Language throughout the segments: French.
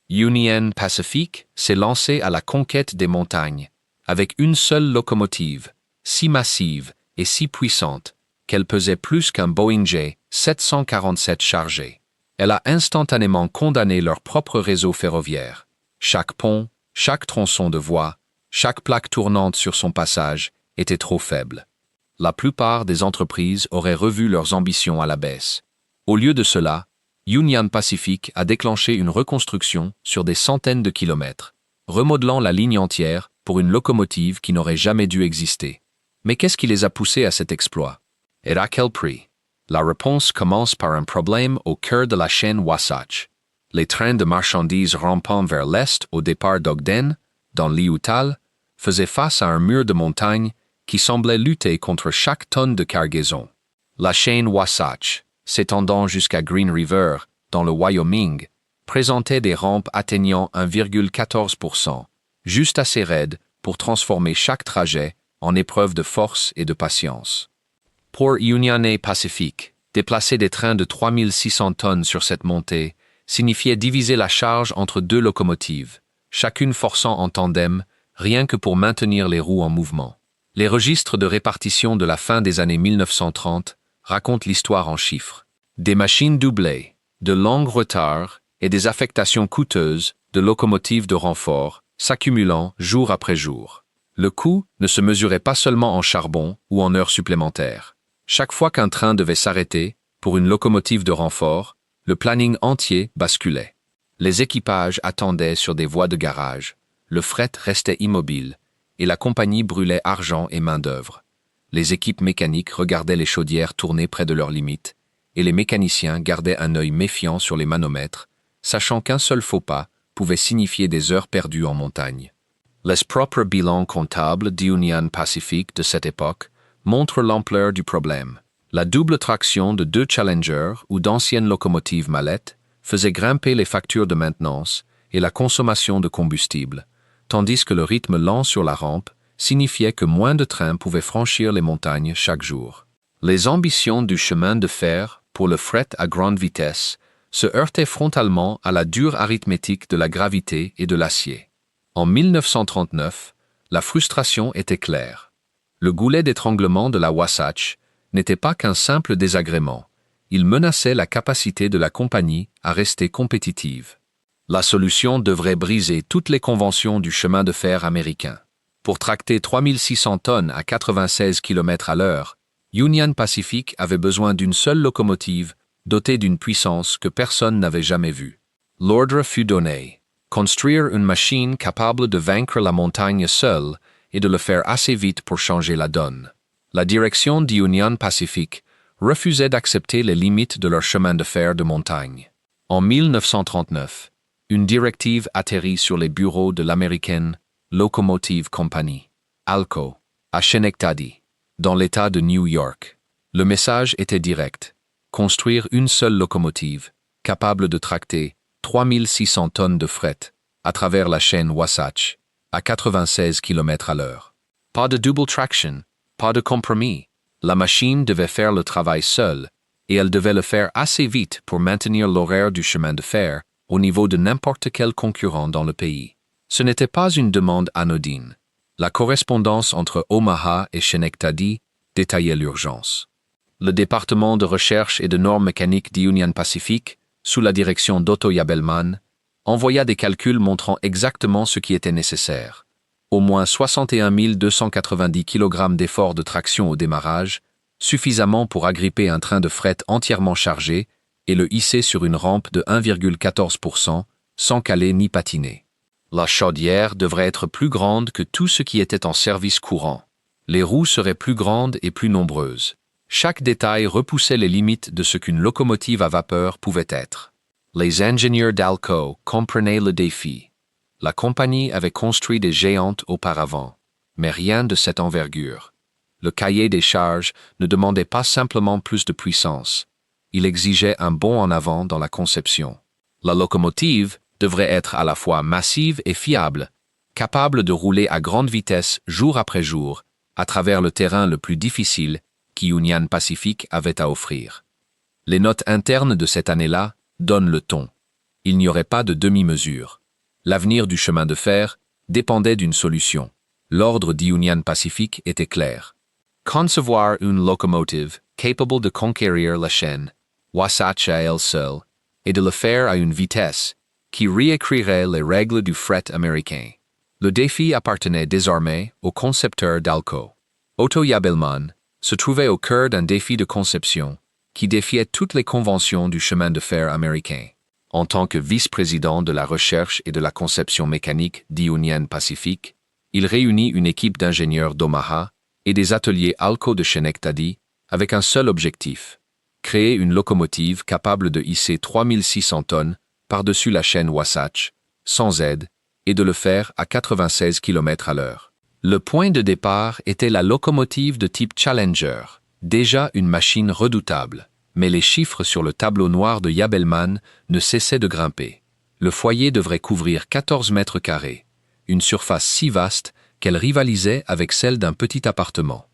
Union Pacific s'est lancé à la conquête des montagnes, avec une seule locomotive, si massive et si puissante qu'elle pesait plus qu'un Boeing J747 chargé. Elle a instantanément condamné leur propre réseau ferroviaire. Chaque pont, chaque tronçon de voie, chaque plaque tournante sur son passage était trop faible. La plupart des entreprises auraient revu leurs ambitions à la baisse. Au lieu de cela, Union Pacific a déclenché une reconstruction sur des centaines de kilomètres, remodelant la ligne entière pour une locomotive qui n'aurait jamais dû exister. Mais qu'est-ce qui les a poussés à cet exploit? Et à quel prix? La réponse commence par un problème au cœur de la chaîne Wasatch. Les trains de marchandises rampant vers l'est au départ d'Ogden, dans l'Utah, faisaient face à un mur de montagne qui semblait lutter contre chaque tonne de cargaison. La chaîne Wasatch, s'étendant jusqu'à Green River, dans le Wyoming, présentait des rampes atteignant 1,14%, juste assez raides pour transformer chaque trajet en épreuve de force et de patience. Pour Union Pacific, déplacer des trains de 3600 tonnes sur cette montée signifiait diviser la charge entre deux locomotives, chacune forçant en tandem, rien que pour maintenir les roues en mouvement. Les registres de répartition de la fin des années 1930 racontent l'histoire en chiffres. Des machines doublées, de longs retards et des affectations coûteuses de locomotives de renfort s'accumulant jour après jour. Le coût ne se mesurait pas seulement en charbon ou en heures supplémentaires. Chaque fois qu'un train devait s'arrêter pour une locomotive de renfort, le planning entier basculait. Les équipages attendaient sur des voies de garage, le fret restait immobile et la compagnie brûlait argent et main-d'œuvre. Les équipes mécaniques regardaient les chaudières tourner près de leurs limites et les mécaniciens gardaient un œil méfiant sur les manomètres, sachant qu'un seul faux pas pouvait signifier des heures perdues en montagne. Les propres bilans comptables d'Union Pacific de cette époque montrent l'ampleur du problème. La double traction de deux Challenger ou d'anciennes locomotives mallettes faisait grimper les factures de maintenance et la consommation de combustible, tandis que le rythme lent sur la rampe signifiait que moins de trains pouvaient franchir les montagnes chaque jour. Les ambitions du chemin de fer pour le fret à grande vitesse se heurtaient frontalement à la dure arithmétique de la gravité et de l'acier. En 1939, la frustration était claire. Le goulet d'étranglement de la Wasatch n'était pas qu'un simple désagrément, il menaçait la capacité de la compagnie à rester compétitive. La solution devrait briser toutes les conventions du chemin de fer américain. Pour tracter 3600 tonnes à 96 km/h, Union Pacific avait besoin d'une seule locomotive dotée d'une puissance que personne n'avait jamais vue. L'ordre fut donné: construire une machine capable de vaincre la montagne seule et de le faire assez vite pour changer la donne. La direction d'Union Pacific refusait d'accepter les limites de leur chemin de fer de montagne. En 1939, une directive atterrit sur les bureaux de l'American Locomotive Company, ALCO, à Schenectady, dans l'État de New York. Le message était direct: construire une seule locomotive, capable de tracter 3600 tonnes de fret à travers la chaîne Wasatch, à 96 km/h. Pas de double traction, pas de compromis. La machine devait faire le travail seule, et elle devait le faire assez vite pour maintenir l'horaire du chemin de fer au niveau de n'importe quel concurrent dans le pays. Ce n'était pas une demande anodine. La correspondance entre Omaha et Schenectady détaillait l'urgence. Le département de recherche et de normes mécaniques d'Union Pacific, sous la direction d'Otto Jabelmann, envoya des calculs montrant exactement ce qui était nécessaire. Au moins 61 290 kg d'effort de traction au démarrage, suffisamment pour agripper un train de fret entièrement chargé et le hisser sur une rampe de 1,14% sans caler ni patiner. La chaudière devrait être plus grande que tout ce qui était en service courant. Les roues seraient plus grandes et plus nombreuses. Chaque détail repoussait les limites de ce qu'une locomotive à vapeur pouvait être. Les ingénieurs d'ALCO comprenaient le défi. La compagnie avait construit des géantes auparavant, mais rien de cette envergure. Le cahier des charges ne demandait pas simplement plus de puissance. Il exigeait un bond en avant dans la conception. La locomotive devrait être à la fois massive et fiable, capable de rouler à grande vitesse jour après jour à travers le terrain le plus difficile qu'Union Pacific avait à offrir. Les notes internes de cette année-là donnent le ton. Il n'y aurait pas de demi-mesure. L'avenir du chemin de fer dépendait d'une solution. L'ordre d'Union Pacific était clair. Concevoir une locomotive capable de conquérir la chaîne, Wasatch à elle seule, et de le faire à une vitesse qui réécrirait les règles du fret américain. Le défi appartenait désormais au concepteur d'Alco. Otto Jabelmann se trouvait au cœur d'un défi de conception qui défiait toutes les conventions du chemin de fer américain. En tant que vice-président de la recherche et de la conception mécanique d'Union Pacific, il réunit une équipe d'ingénieurs d'Omaha et des ateliers Alco de Schenectady avec un seul objectif: créer une locomotive capable de hisser 3600 tonnes par-dessus la chaîne Wasatch, sans aide, et de le faire à 96 km/h. Le point de départ était la locomotive de type Challenger, déjà une machine redoutable, mais les chiffres sur le tableau noir de Jabelmann ne cessaient de grimper. Le foyer devrait couvrir 14 mètres carrés, une surface si vaste qu'elle rivalisait avec celle d'un petit appartement.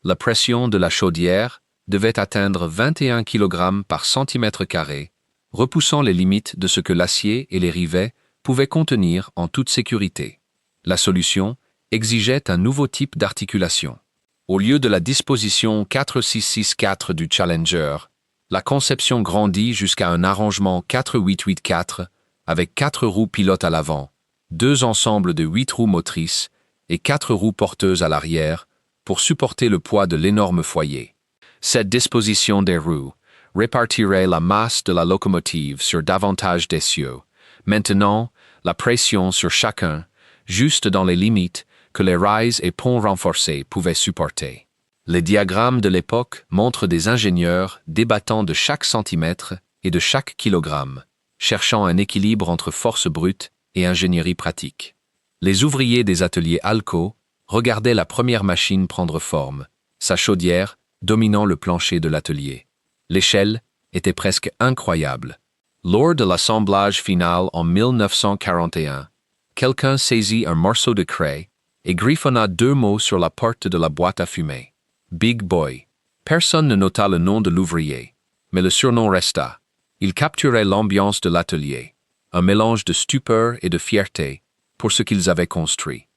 La pression de la chaudière devait atteindre 21 kg par centimètre carré, repoussant les limites de ce que l'acier et les rivets pouvaient contenir en toute sécurité. La solution exigeait un nouveau type d'articulation. Au lieu de la disposition 4-6-6-4 du Challenger, la conception grandit jusqu'à un arrangement 4-8-8-4 avec 4 roues pilotes à l'avant, 2 ensembles de 8 roues motrices et 4 roues porteuses à l'arrière pour supporter le poids de l'énorme foyer. Cette disposition des roues répartirait la masse de la locomotive sur davantage d'essieux. Maintenant, la pression sur chacun, juste dans les limites que les rails et ponts renforcés pouvaient supporter. Les diagrammes de l'époque montrent des ingénieurs débattant de chaque centimètre et de chaque kilogramme, cherchant un équilibre entre force brute et ingénierie pratique. Les ouvriers des ateliers Alco regardaient la première machine prendre forme, sa chaudière dominant le plancher de l'atelier. L'échelle était presque incroyable. Lors de l'assemblage final en 1941, quelqu'un saisit un morceau de craie et griffonna 2 mots sur la porte de la boîte à fumer. Big Boy. Personne ne nota le nom de l'ouvrier, mais le surnom resta. Il capturait l'ambiance de l'atelier, un mélange de stupeur et de fierté pour ce qu'ils avaient construit.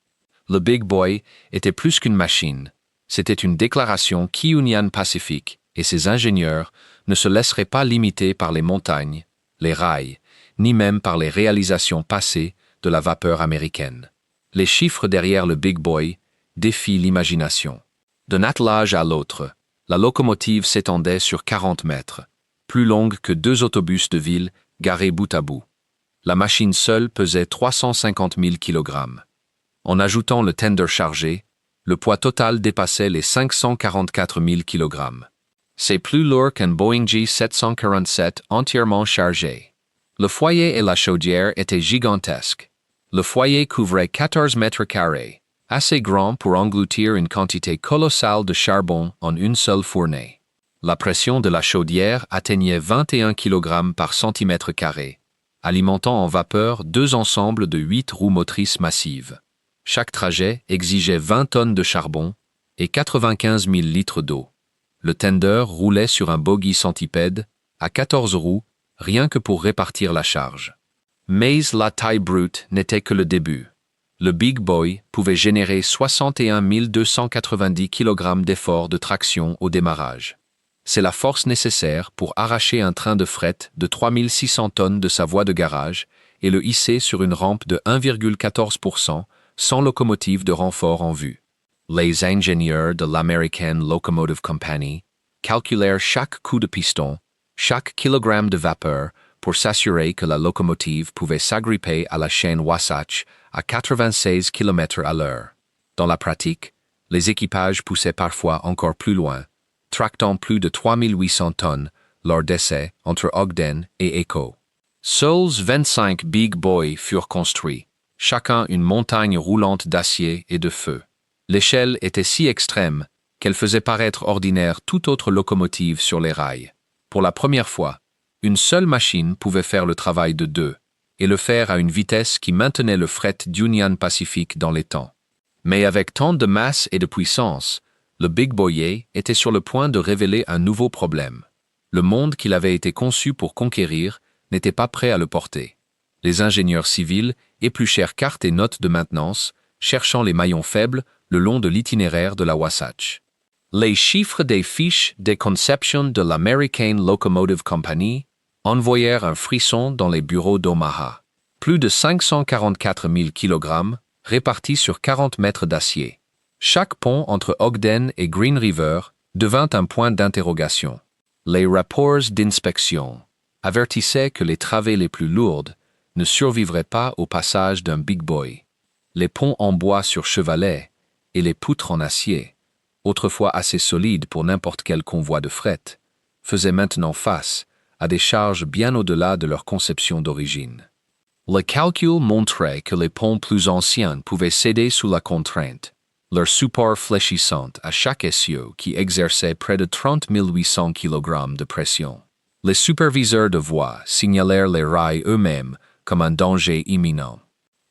Le Big Boy était plus qu'une machine, c'était une déclaration qu'Union Pacific et ses ingénieurs ne se laisseraient pas limiter par les montagnes, les rails, ni même par les réalisations passées de la vapeur américaine. Les chiffres derrière le Big Boy défient l'imagination. D'un attelage à l'autre, la locomotive s'étendait sur 40 mètres, plus longue que 2 autobus de ville garés bout à bout. La machine seule pesait 350 000 kg. En ajoutant le tender chargé, le poids total dépassait les 544 000 kg. C'est plus lourd qu'un Boeing G747 entièrement chargé. Le foyer et la chaudière étaient gigantesques. Le foyer couvrait 14 mètres carrés, assez grand pour engloutir une quantité colossale de charbon en une seule fournée. La pression de la chaudière atteignait 21 kg par centimètre carré, alimentant en vapeur 2 ensembles de 8 roues motrices massives. Chaque trajet exigeait 20 tonnes de charbon et 95 000 litres d'eau. Le tender roulait sur un bogie centipède à 14 roues, rien que pour répartir la charge. Mais la taille brute n'était que le début. Le Big Boy pouvait générer 61 290 kg d'effort de traction au démarrage. C'est la force nécessaire pour arracher un train de fret de 3600 tonnes de sa voie de garage et le hisser sur une rampe de 1,14% sans locomotive de renfort en vue. Les ingénieurs de l'American Locomotive Company calculèrent chaque coup de piston, chaque kilogramme de vapeur pour s'assurer que la locomotive pouvait s'agripper à la chaîne Wasatch à 96 km/h. Dans la pratique, les équipages poussaient parfois encore plus loin, tractant plus de 3800 tonnes lors d'essais entre Ogden et Echo. Seuls 25 Big Boy furent construits, chacun une montagne roulante d'acier et de feu. L'échelle était si extrême qu'elle faisait paraître ordinaire toute autre locomotive sur les rails. Pour la première fois, une seule machine pouvait faire le travail de 2, et le faire à une vitesse qui maintenait le fret d'Union Pacific dans les temps. Mais avec tant de masse et de puissance, le Big Boy était sur le point de révéler un nouveau problème. Le monde qu'il avait été conçu pour conquérir n'était pas prêt à le porter. Les ingénieurs civils épluchèrent cartes et notes de maintenance, cherchant les maillons faibles le long de l'itinéraire de la Wasatch. Les chiffres des fiches de conception de l'American Locomotive Company envoyèrent un frisson dans les bureaux d'Omaha. Plus de 544 000 kg répartis sur 40 mètres d'acier. Chaque pont entre Ogden et Green River devint un point d'interrogation. Les rapports d'inspection avertissaient que les travées les plus lourdes ne survivraient pas au passage d'un Big Boy. Les ponts en bois sur chevalet et les poutres en acier, autrefois assez solides pour n'importe quel convoi de fret, faisaient maintenant face à des charges bien au-delà de leur conception d'origine. Le calcul montrait que les ponts plus anciens pouvaient céder sous la contrainte, leur support fléchissant à chaque essieu qui exerçait près de 30 800 kg de pression. Les superviseurs de voie signalèrent les rails eux-mêmes comme un danger imminent.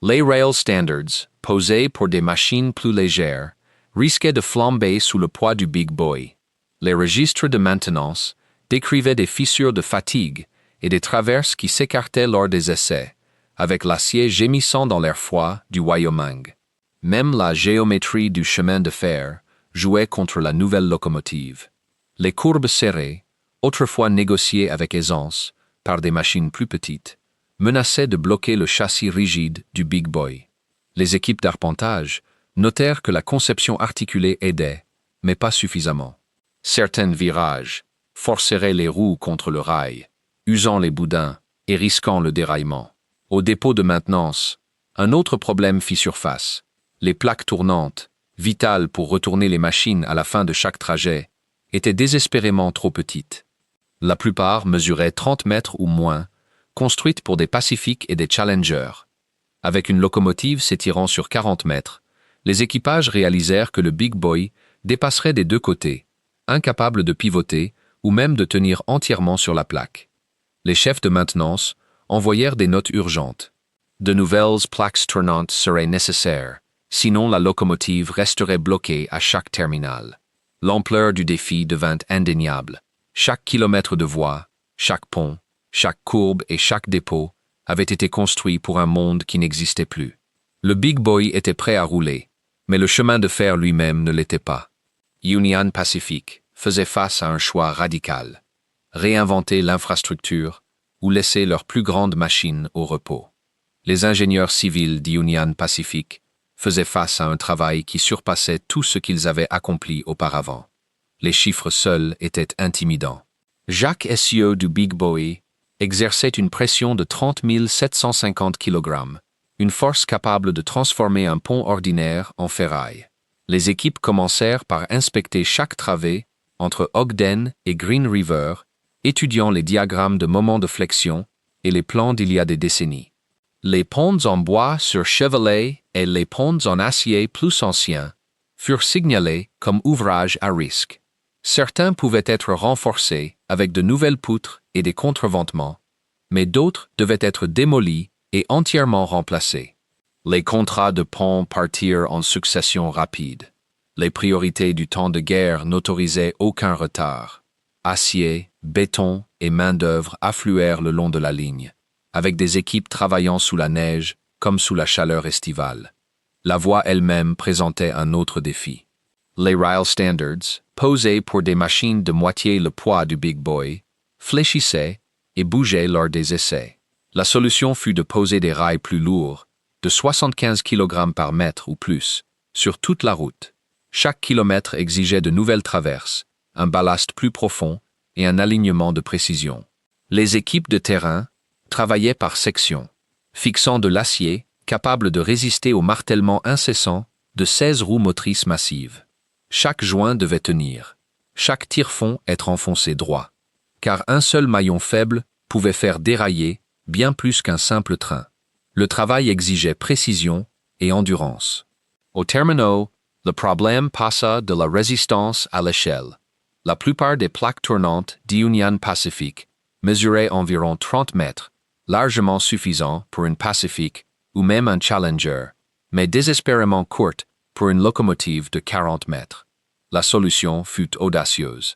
Les rail standards, posés pour des machines plus légères, risquaient de flamber sous le poids du Big Boy. Les registres de maintenance décrivaient des fissures de fatigue et des traverses qui s'écartaient lors des essais, avec l'acier gémissant dans l'air froid du Wyoming. Même la géométrie du chemin de fer jouait contre la nouvelle locomotive. Les courbes serrées, autrefois négociées avec aisance par des machines plus petites, menaçaient de bloquer le châssis rigide du Big Boy. Les équipes d'arpentage notèrent que la conception articulée aidait, mais pas suffisamment. Certains virages forceraient les roues contre le rail, usant les boudins et risquant le déraillement. Au dépôt de maintenance, un autre problème fit surface. Les plaques tournantes, vitales pour retourner les machines à la fin de chaque trajet, étaient désespérément trop petites. La plupart mesuraient 30 mètres ou moins, construites pour des Pacific et des Challenger. Avec une locomotive s'étirant sur 40 mètres, les équipages réalisèrent que le Big Boy dépasserait des deux côtés, incapable de pivoter ou même de tenir entièrement sur la plaque. Les chefs de maintenance envoyèrent des notes urgentes. De nouvelles plaques tournantes seraient nécessaires, sinon la locomotive resterait bloquée à chaque terminal. L'ampleur du défi devint indéniable. Chaque kilomètre de voie, chaque pont, chaque courbe et chaque dépôt avait été construit pour un monde qui n'existait plus. Le Big Boy était prêt à rouler, mais le chemin de fer lui-même ne l'était pas. Union Pacific faisait face à un choix radical: réinventer l'infrastructure ou laisser leurs plus grandes machines au repos. Les ingénieurs civils d'Union Pacific faisaient face à un travail qui surpassait tout ce qu'ils avaient accompli auparavant. Les chiffres seuls étaient intimidants. Jacques Essieu du Big Boy exerçait une pression de 30 750 kg, une force capable de transformer un pont ordinaire en ferraille. Les équipes commencèrent par inspecter chaque travée entre Ogden et Green River, étudiant les diagrammes de moments de flexion et les plans d'il y a des décennies. Les ponts en bois sur chevalet et les ponts en acier plus anciens furent signalés comme ouvrages à risque. Certains pouvaient être renforcés avec de nouvelles poutres et des contreventements, mais d'autres devaient être démolis et entièrement remplacés. Les contrats de pont partirent en succession rapide. Les priorités du temps de guerre n'autorisaient aucun retard. Acier, béton et main-d'œuvre affluèrent le long de la ligne, avec des équipes travaillant sous la neige comme sous la chaleur estivale. La voie elle-même présentait un autre défi. Les rail standards, posés pour des machines de moitié le poids du Big Boy, fléchissaient et bougeaient lors des essais. La solution fut de poser des rails plus lourds, de 75 kg par mètre ou plus, sur toute la route. Chaque kilomètre exigeait de nouvelles traverses, un ballast plus profond et un alignement de précision. Les équipes de terrain travaillaient par section, fixant de l'acier capable de résister au martèlement incessant de 16 roues motrices massives. Chaque joint devait tenir, chaque tire-fond être enfoncé droit, car un seul maillon faible pouvait faire dérailler bien plus qu'un simple train. Le travail exigeait précision et endurance. Au terminal, le problème passa de la résistance à l'échelle. La plupart des plaques tournantes d'Union Pacific mesuraient environ 30 mètres, largement suffisant pour une Pacific ou même un Challenger, mais désespérément courte pour une locomotive de 40 mètres. La solution fut audacieuse.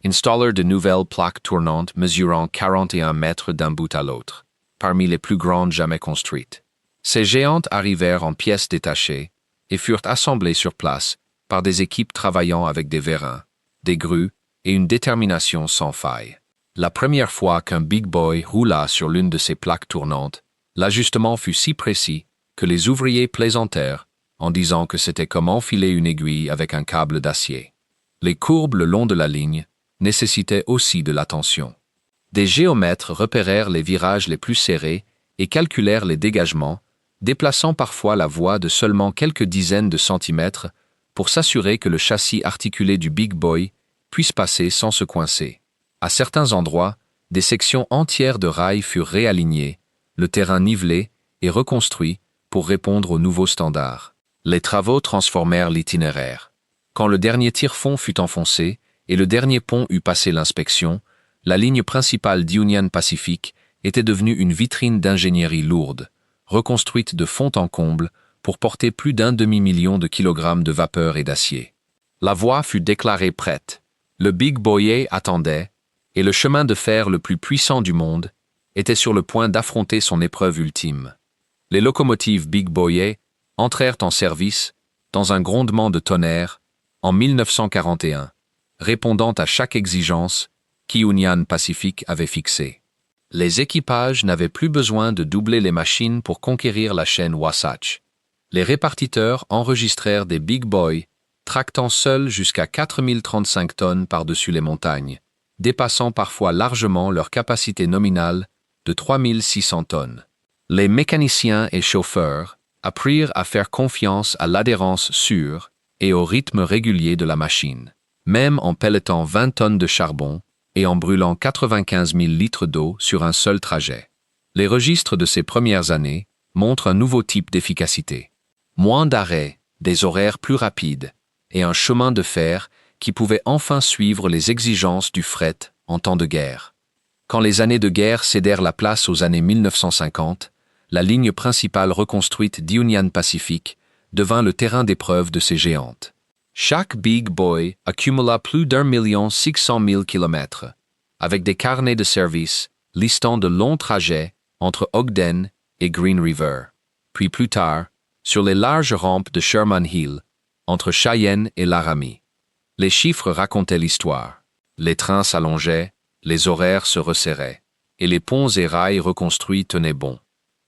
Installer de nouvelles plaques tournantes mesurant 41 mètres d'un bout à l'autre. parmi les plus grandes jamais construites. Ces géantes arrivèrent en pièces détachées et furent assemblées sur place par des équipes travaillant avec des vérins, des grues et une détermination sans faille. La première fois qu'un Big Boy roula sur l'une de ces plaques tournantes, l'ajustement fut si précis que les ouvriers plaisantèrent en disant que c'était comme enfiler une aiguille avec un câble d'acier. Les courbes le long de la ligne nécessitaient aussi de l'attention. Des géomètres repérèrent les virages les plus serrés et calculèrent les dégagements, déplaçant parfois la voie de seulement quelques dizaines de centimètres pour s'assurer que le châssis articulé du Big Boy puisse passer sans se coincer. À certains endroits, des sections entières de rails furent réalignées, le terrain nivelé et reconstruit pour répondre aux nouveaux standards. Les travaux transformèrent l'itinéraire. Quand le dernier tire-fond fut enfoncé et le dernier pont eut passé l'inspection, la ligne principale d'Union Pacific était devenue une vitrine d'ingénierie lourde, reconstruite de fond en comble pour porter plus d'un demi-million de kilogrammes de vapeur et d'acier. La voie fut déclarée prête. Le Big Boy attendait, et le chemin de fer le plus puissant du monde était sur le point d'affronter son épreuve ultime. Les locomotives Big Boy entrèrent en service dans un grondement de tonnerre en 1941, répondant à chaque exigence qu'Union Pacific avait fixée. Les équipages n'avaient plus besoin de doubler les machines pour conquérir la chaîne Wasatch. Les répartiteurs enregistrèrent des Big Boy tractant seuls jusqu'à 4035 tonnes par-dessus les montagnes, dépassant parfois largement leur capacité nominale de 3600 tonnes. Les mécaniciens et chauffeurs apprirent à faire confiance à l'adhérence sûre et au rythme régulier de la machine, même en pelletant 20 tonnes de charbon et en brûlant 95 000 litres d'eau sur un seul trajet. Les registres de ces premières années montrent un nouveau type d'efficacité. Moins d'arrêts, des horaires plus rapides et un chemin de fer qui pouvait enfin suivre les exigences du fret en temps de guerre. Quand les années de guerre cédèrent la place aux années 1950, la ligne principale reconstruite d'Union Pacific devint le terrain d'épreuve de ces géantes. Chaque Big Boy accumula plus d'1,6 million kilomètres, avec des carnets de service listant de longs trajets entre Ogden et Green River, puis plus tard, sur les larges rampes de Sherman Hill, entre Cheyenne et Laramie. Les chiffres racontaient l'histoire. Les trains s'allongeaient, les horaires se resserraient, et les ponts et rails reconstruits tenaient bon.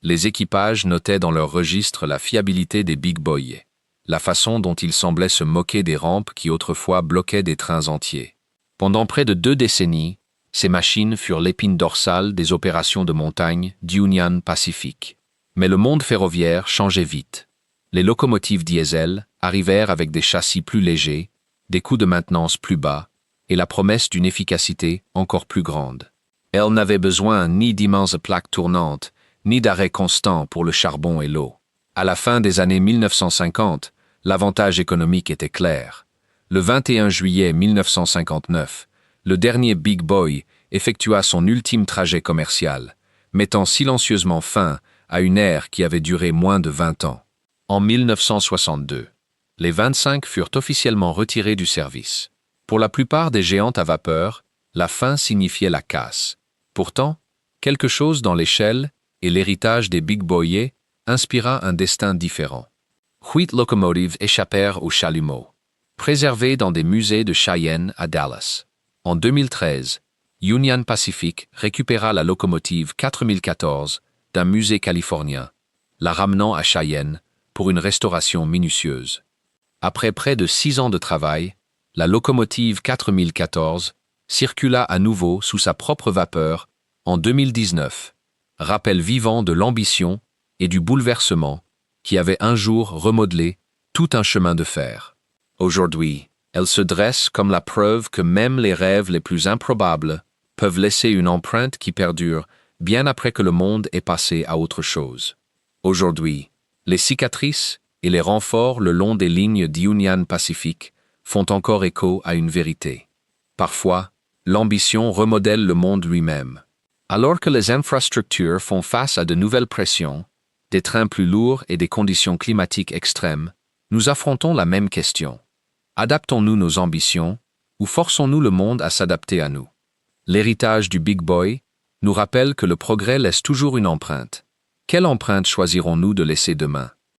Les équipages notaient dans leurs registres la fiabilité des Big Boy, la façon dont ils semblaient se moquer des rampes qui autrefois bloquaient des trains entiers. Pendant près de 2 décennies, ces machines furent l'épine dorsale des opérations de montagne d'Union Pacific. Mais le monde ferroviaire changeait vite. Les locomotives diesel arrivèrent avec des châssis plus légers, des coûts de maintenance plus bas et la promesse d'une efficacité encore plus grande. Elles n'avaient besoin ni d'immenses plaques tournantes, ni d'arrêts constants pour le charbon et l'eau. À la fin des années 1950, l'avantage économique était clair. Le 21 juillet 1959, le dernier Big Boy effectua son ultime trajet commercial, mettant silencieusement fin à une ère qui avait duré moins de 20 ans. En 1962, les 25 furent officiellement retirés du service. Pour la plupart des géantes à vapeur, la fin signifiait la casse. Pourtant, quelque chose dans l'échelle et l'héritage des Big Boy inspira un destin différent. 8 locomotives échappèrent au chalumeau, préservées dans des musées de Cheyenne à Dallas. En 2013, Union Pacific récupéra la locomotive 4014 d'un musée californien, la ramenant à Cheyenne pour une restauration minutieuse. Après près de 6 ans de travail, la locomotive 4014 circula à nouveau sous sa propre vapeur en 2019, rappel vivant de l'ambition et du bouleversement qui avait un jour remodelé tout un chemin de fer. Aujourd'hui, elle se dresse comme la preuve que même les rêves les plus improbables peuvent laisser une empreinte qui perdure bien après que le monde est passé à autre chose. Aujourd'hui, les cicatrices et les renforts le long des lignes d'Union Pacific font encore écho à une vérité. Parfois, l'ambition remodèle le monde lui-même. Alors que les infrastructures font face à de nouvelles pressions, des trains plus lourds et des conditions climatiques extrêmes, nous affrontons la même question. Adaptons-nous nos ambitions ou forçons-nous le monde à s'adapter à nous? L'héritage du Big Boy nous rappelle que le progrès laisse toujours une empreinte. Quelle empreinte choisirons-nous de laisser demain?